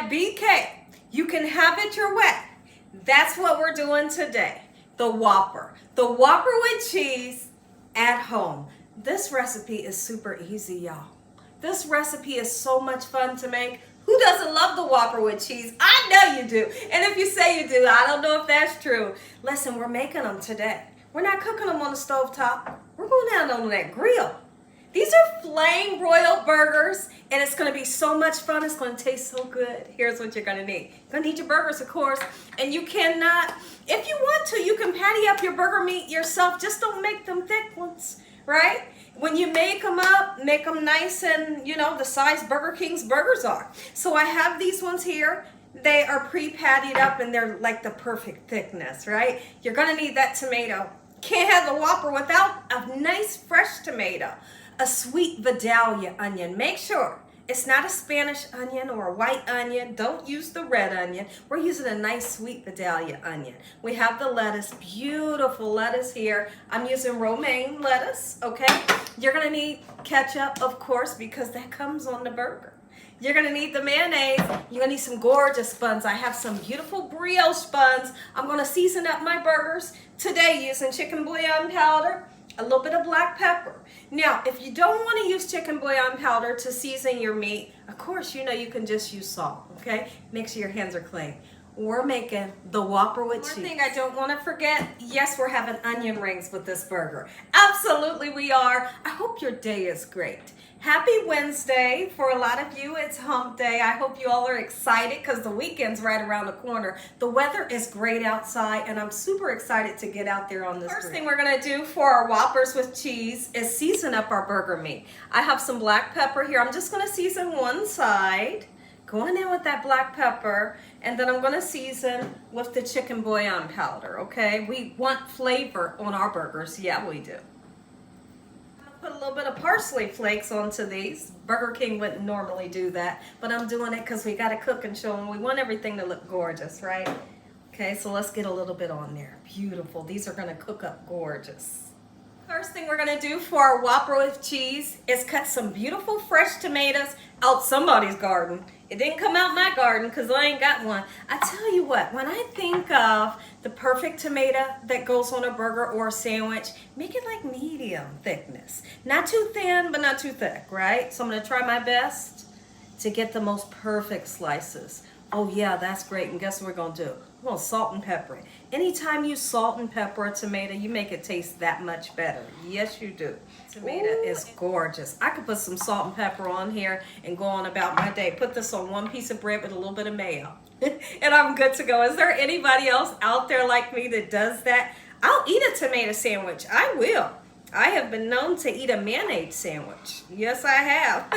at BK. You can have it your way. That's what we're doing today. The Whopper. The Whopper with cheese at home. This recipe is super easy, y'all. This recipe is so much fun to make. Who doesn't love the Whopper with cheese? I know you do. And if you say you do, I don't know if that's true. Listen, we're making them today. We're not cooking them on the stovetop. We're going down on that grill. These are flame broiled burgers, and it's going to be so much fun. It's going to taste so good. Here's what you're going to need. You're going to need your burgers, of course, and you cannot, if you want to, you can patty up your burger meat yourself. Just don't make them thick ones, right? When you make them up, make them nice and, you know, the size Burger King's burgers are. So I have these ones here. They are pre-pattied up, and they're like the perfect thickness, right? You're going to need that tomato. Can't have the Whopper without a nice fresh tomato. A sweet Vidalia onion. Make sure it's not a Spanish onion or a white onion. Don't use the red onion. We're using a nice sweet Vidalia onion. We have the lettuce, beautiful lettuce here. I'm using romaine lettuce, okay? You're gonna need ketchup, of course, because that comes on the burger. You're gonna need the mayonnaise. You're gonna need some gorgeous buns. I have some beautiful brioche buns. I'm gonna season up my burgers today using chicken bouillon powder, a little bit of black pepper. Now, if you don't want to use chicken bouillon powder to season your meat, of course, you know you can just use salt, okay? Make sure your hands are clean. We're making the Whopper with cheese. One thing I don't want to forget, yes, we're having onion rings with this burger. Absolutely we are. I hope your day is great. Happy Wednesday. For a lot of you, it's hump day. I hope you all are excited because the weekend's right around the corner. The weather is great outside, and I'm super excited to get out there on this. First thing we're going to do for our Whoppers with cheese is season up our burger meat. I have some black pepper here. I'm just going to season one side. Going in with that black pepper, and then I'm going to season with the chicken bouillon powder, okay? We want flavor on our burgers. Yeah, we do. Put a little bit of parsley flakes onto these. Burger King wouldn't normally do that, but I'm doing it because we got to cook and show them. We want everything to look gorgeous, right? Okay, so let's get a little bit on there. Beautiful. These are going to cook up gorgeous. First thing we're going to do for our Whopper with cheese is cut some beautiful fresh tomatoes out somebody's garden. It didn't come out my garden because I ain't got one. I tell you what, when I think of the perfect tomato that goes on a burger or a sandwich, make it like medium thickness. Not too thin, but not too thick, right? So I'm going to try my best to get the most perfect slices. Oh yeah, that's great. And guess what we're going to do? We're going to salt and pepper it. Anytime you salt and pepper a tomato, you make it taste that much better. Yes, you do. Tomato is gorgeous. I could put some salt and pepper on here and go on about my day. Put this on one piece of bread with a little bit of mayo. And I'm good to go. Is there anybody else out there like me that does that? I'll eat a tomato sandwich. I will. I have been known to eat a mayonnaise sandwich. Yes, I have.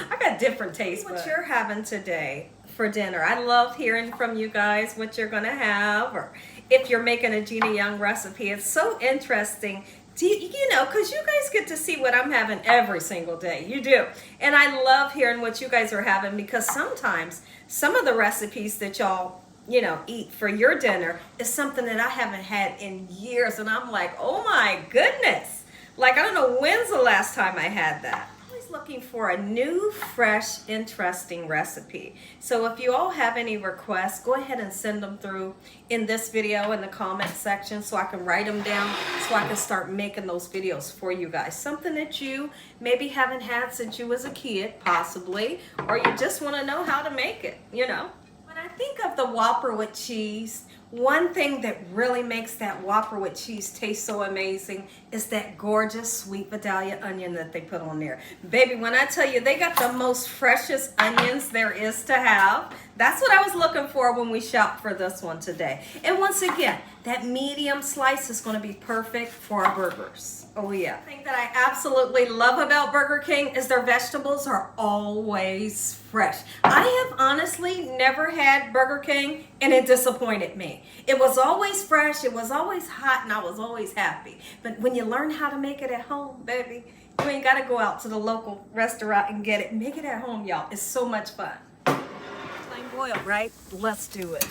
I got different tastes. What you're having today for dinner. I love hearing from you guys what you're going to have, or if you're making a Gina Young recipe. It's so interesting. You know, because you guys get to see what I'm having every single day. You do. And I love hearing what you guys are having, because sometimes some of the recipes that y'all, you know, eat for your dinner is something that I haven't had in years. And I'm like, oh my goodness. Like, I don't know when's the last time I had that. Looking for a new, fresh, interesting recipe. So if you all have any requests, go ahead and send them through in this video in the comment section so I can write them down, so I can start making those videos for you guys. Something that you maybe haven't had since you was a kid, possibly, or you just want to know how to make it, you know. When I think of the Whopper with cheese, one thing that really makes that Whopper with cheese taste so amazing is that gorgeous sweet Vidalia onion that they put on there. Baby, when I tell you they got the most freshest onions there is to have, that's what I was looking for when we shopped for this one today. And once again, that medium slice is going to be perfect for our burgers. Oh yeah. The thing that I absolutely love about Burger King is their vegetables are always fresh. I have honestly never had Burger King and it disappointed me. It was always fresh, it was always hot, and I was always happy. But when you learn how to make it at home, baby, you ain't got to go out to the local restaurant and get it. Make it at home, y'all. It's so much fun. Plain boiled, right? Let's do it.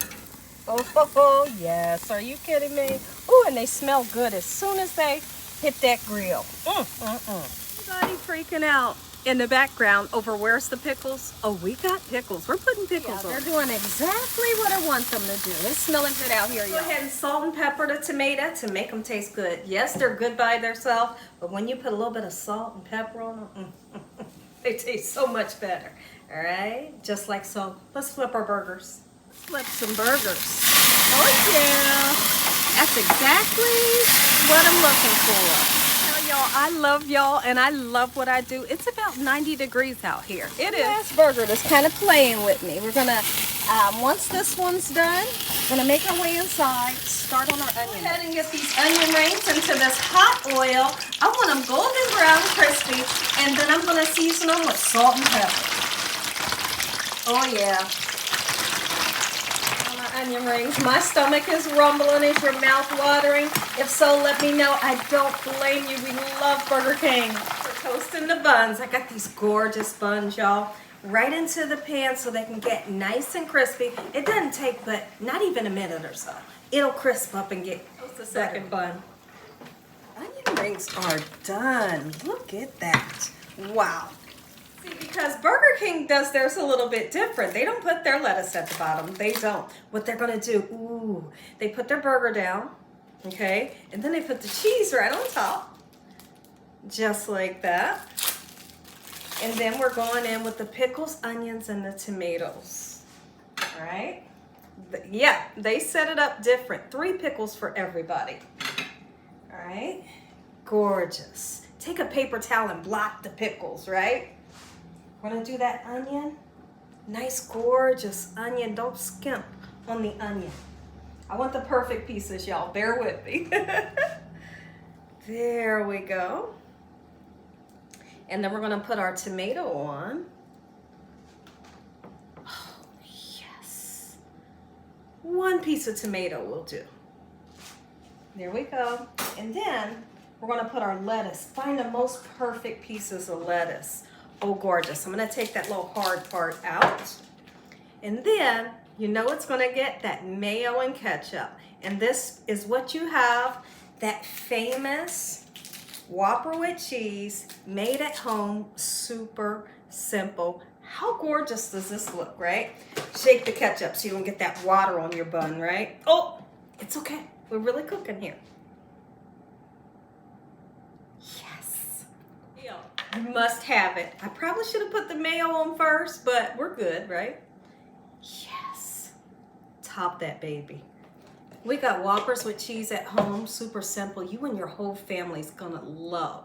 Oh, yes. Are you kidding me? Oh, and they smell good as soon as they hit that grill. Everybody freaking out in the background over where's the pickles? Oh, we got pickles. We're putting pickles on. They're doing exactly what I want them to do. It's smelling good out here, Go y'all. ahead and salt and pepper the tomato to make them taste good. Yes, they're good by themselves, but when you put a little bit of salt and pepper on them, they taste so much better. All right, just like so. Let's flip our burgers. Flip some burgers. Oh yeah, that's exactly what I'm looking for. Y'all, I love y'all and I love what I do. It's about 90 degrees out here. It is. Last burger that's kind of playing with me. We're gonna, once this one's done, we're gonna make our way inside, start on our onion. Go ahead and get these onion rings into this hot oil. I want them golden brown crispy, and then I'm gonna season them with salt and pepper. Oh yeah. Onion rings. My stomach is rumbling. Is your mouth watering? If so, let me know. I don't blame you. We love Burger King. We're toasting the buns. I got these gorgeous buns, y'all. Right into the pan so they can get nice and crispy. It doesn't take but not even a minute or so. It'll crisp up and get the second bun. Onion rings are done. Look at that. Wow. See, because Burger King does theirs a little bit different. They don't put their lettuce at the bottom. They don't. What they're going to do, they put their burger down, okay? And then they put the cheese right on top, just like that. And then we're going in with the pickles, onions, and the tomatoes, all right? Yeah, they set it up different. 3 pickles for everybody, all right? Gorgeous. Take a paper towel and block the pickles, right? We're gonna do that onion. Nice, gorgeous onion. Don't skimp on the onion. I want the perfect pieces, y'all. Bear with me. There we go. And then we're gonna put our tomato on. Oh, yes. 1 piece of tomato will do. There we go. And then we're gonna put our lettuce. Find the most perfect pieces of lettuce. Oh, gorgeous. I'm going to take that little hard part out. And then, you know it's going to get that mayo and ketchup. And this is what you have, that famous Whopper with cheese, made at home, super simple. How gorgeous does this look, right? Shake the ketchup so you don't get that water on your bun, right? Oh, it's okay. We're really cooking here. You must have it. I probably should have put the mayo on first, but we're good, right? Yes. Top that baby. We got Whoppers with cheese at home. Super simple. You and your whole family's gonna love.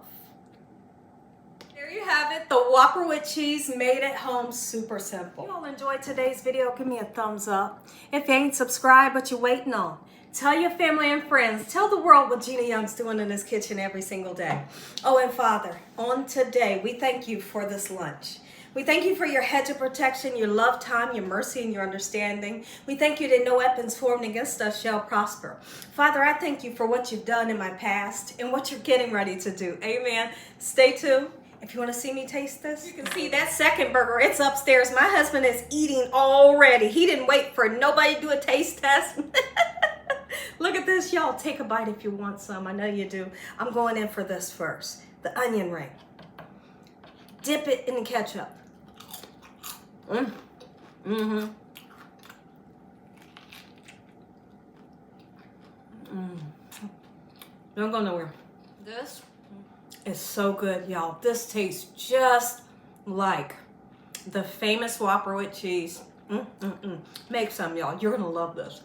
There you have it. The Whopper with cheese made at home. Super simple. If you all enjoyed today's video, give me a thumbs up. If you ain't subscribed, what you waiting on? Tell your family and friends. Tell the world what Gina Young's doing in this kitchen every single day. Oh, and Father, on today, we thank you for this lunch. We thank you for your hedge of protection, your love, time, your mercy, and your understanding. We thank you that no weapons formed against us shall prosper. Father, I thank you for what you've done in my past and what you're getting ready to do. Amen. Stay tuned. If you want to see me taste this, you can see that second burger. It's upstairs. My husband is eating already. He didn't wait for nobody to do a taste test. Look at this, y'all. Take a bite if you want some. I know you do. I'm going in for this first. The onion ring. Dip it in the ketchup. Don't go nowhere. This is so good, y'all. This tastes just like the famous Whopper with cheese. Make some, y'all. You're gonna love this.